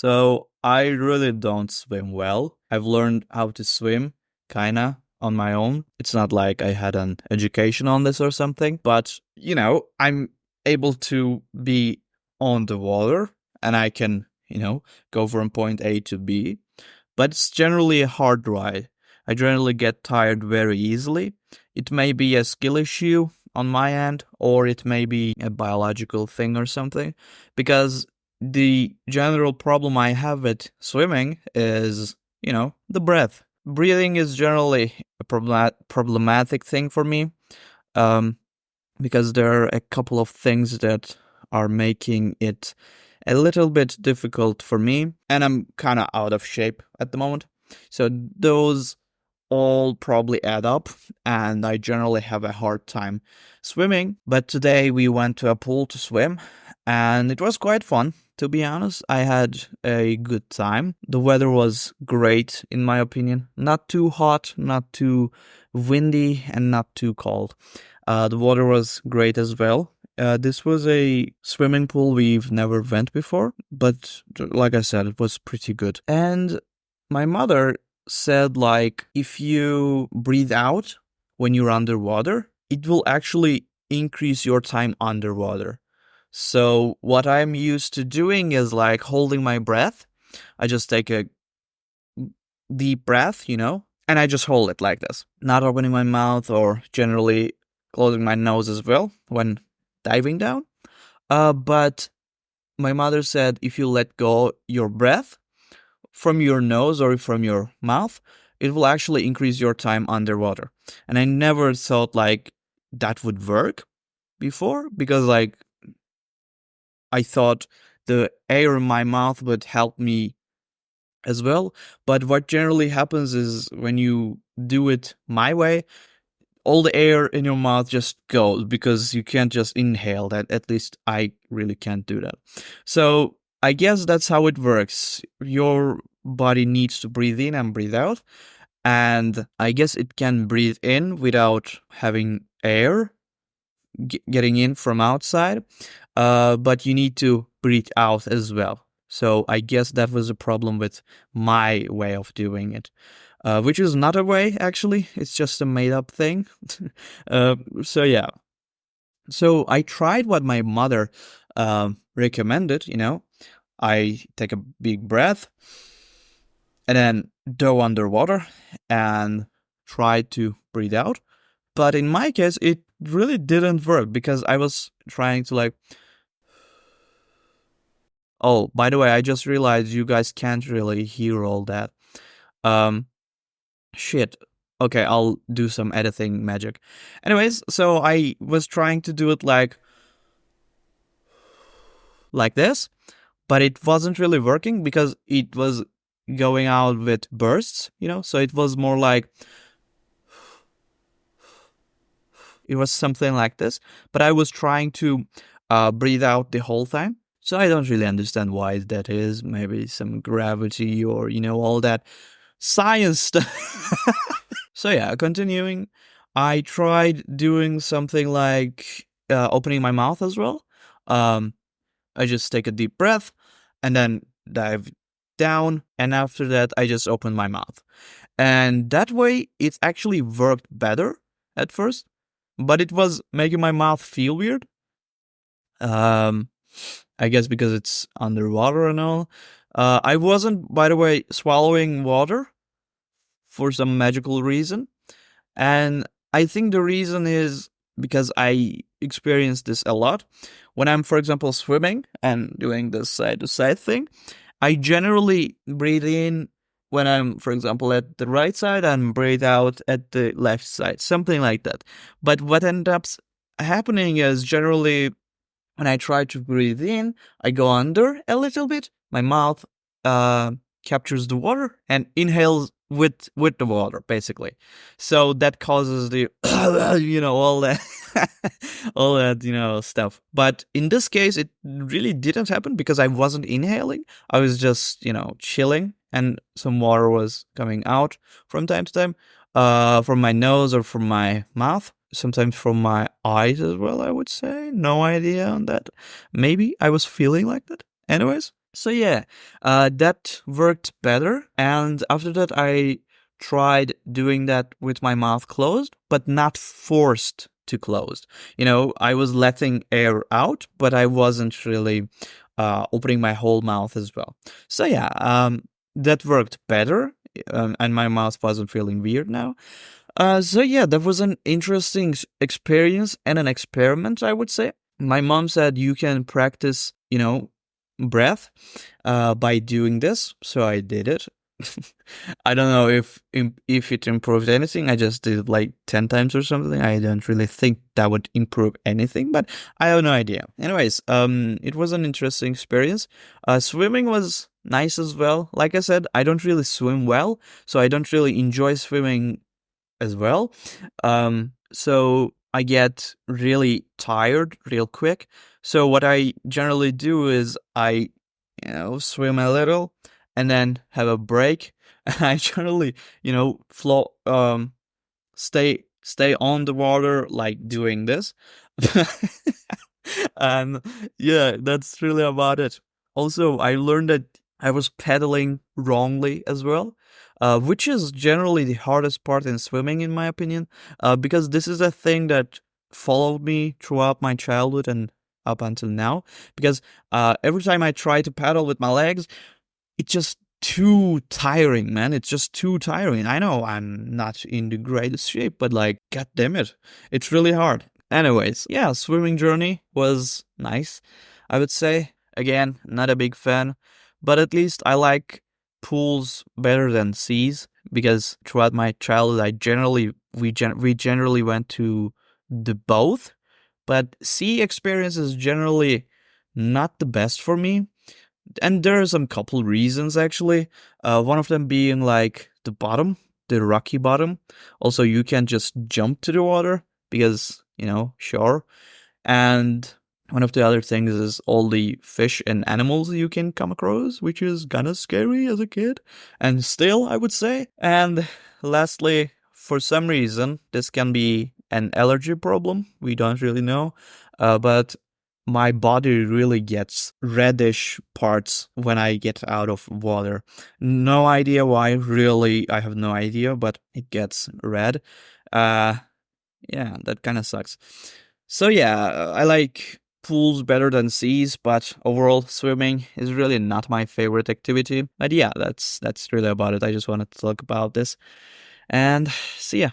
So I really don't swim well. I've learned how to swim, kinda, on my own. It's not like I had an education on this or something, but I'm able to be on the water and I can, go from point A to B. But it's generally a hard ride. I generally get tired very easily. It may be a skill issue on my end, or it may be a biological thing or something, because the general problem I have with swimming is, the breath. Breathing is generally a problematic thing for me, um, because there are a couple of things that are making it a little bit difficult for me, and I'm kind of out of shape at the moment. So those all probably add up, and I generally have a hard time swimming. But today we went to a pool to swim, and it was quite fun. To be honest, I had a good time. The weather was great, in my opinion. Not too hot, not too windy, and not too cold. The water was great as well. This was a swimming pool we've never went before, but like I said, it was pretty good. And my mother said, like, if you breathe out when you're underwater, it will actually increase your time underwater. So what I'm used to doing is like holding my breath. I just take a deep breath, and I just hold it like this, not opening my mouth or generally closing my nose as well when diving down. But my mother said if you let go your breath from your nose or from your mouth, it will actually increase your time underwater. And I never thought like that would work before, because like I thought the air in my mouth would help me as well. But what generally happens is when you do it my way, all the air in your mouth just goes, because you can't just inhale that. At least I really can't do that. So I guess that's how it works. Your body needs to breathe in and breathe out. And I guess it can breathe in without having air getting in from outside. But you need to breathe out as well. So I guess that was a problem with my way of doing it. Which is not a way, actually. It's just a made-up thing. So yeah. So I tried what my mother recommended, I take a big breath and then go underwater and try to breathe out. But in my case, it really didn't work, because I was trying to like... Oh, by the way, I just realized you guys can't really hear all that. Shit. Okay, I'll do some editing magic. Anyways, so I was trying to do it like this, but it wasn't really working because it was going out with bursts, so it was more like... It was something like this, but I was trying to breathe out the whole time. So I don't really understand why that is. Maybe some gravity or, all that science stuff. So yeah, continuing, I tried doing something like opening my mouth as well. I just take a deep breath and then dive down, and after that I just open my mouth. And that way it actually worked better at first, but it was making my mouth feel weird. I guess because it's underwater and all. I wasn't, by the way, swallowing water for some magical reason. And I think the reason is because I experience this a lot. When I'm, for example, swimming and doing this side-to-side thing, I generally breathe in when I'm, for example, at the right side and breathe out at the left side, something like that. But what ends up happening is generally when I try to breathe in, I go under a little bit, my mouth captures the water and inhales with the water, basically. So that causes the all that all that stuff. But in this case, it really didn't happen because I wasn't inhaling. I was just chilling, and some water was coming out from time to time, from my nose or from my mouth. Sometimes from my eyes as well, I would say. No idea on that. Maybe I was feeling like that. Anyways, So yeah, that worked better. And after that, I tried doing that with my mouth closed, but not forced to close. I was letting air out, but I wasn't really opening my whole mouth as well. So yeah, that worked better. And my mouth wasn't feeling weird now. So yeah, that was an interesting experience and an experiment, I would say. My mom said you can practice, breath, by doing this, so I did it. I don't know if it improved anything. I just did it like 10 times or something. I don't really think that would improve anything, but I have no idea. Anyways, it was an interesting experience. Swimming was nice as well. Like I said, I don't really swim well, so I don't really enjoy swimming as well. So I get really tired real quick. So what I generally do is I, swim a little and then have a break. And I generally, float, stay on the water like doing this. And yeah, that's really about it. Also, I learned that I was pedaling wrongly as well, which is generally the hardest part in swimming, in my opinion, because this is a thing that followed me throughout my childhood and up until now. Because every time I try to paddle with my legs, it's just too tiring, man. It's just too tiring. I know I'm not in the greatest shape, but like, god damn it, it's really hard. Anyways, yeah, swimming journey was nice, I would say. Again, not a big fan, but at least I like pools better than seas because throughout my childhood, we generally went to the both, but sea experience is generally not the best for me, and there are some couple reasons actually. One of them being like the rocky bottom. Also, you can just jump to the water because sure. And one of the other things is all the fish and animals you can come across, which is kind of scary as a kid, and still I would say. And lastly, for some reason, this can be an allergy problem. We don't really know, but my body really gets reddish parts when I get out of water. No idea why, really, I have no idea, but it gets red. Uh, yeah, that kind of sucks. So yeah, I like pools better than seas, but overall swimming is really not my favorite activity. But yeah, that's really about it. I just wanted to talk about this. And see ya.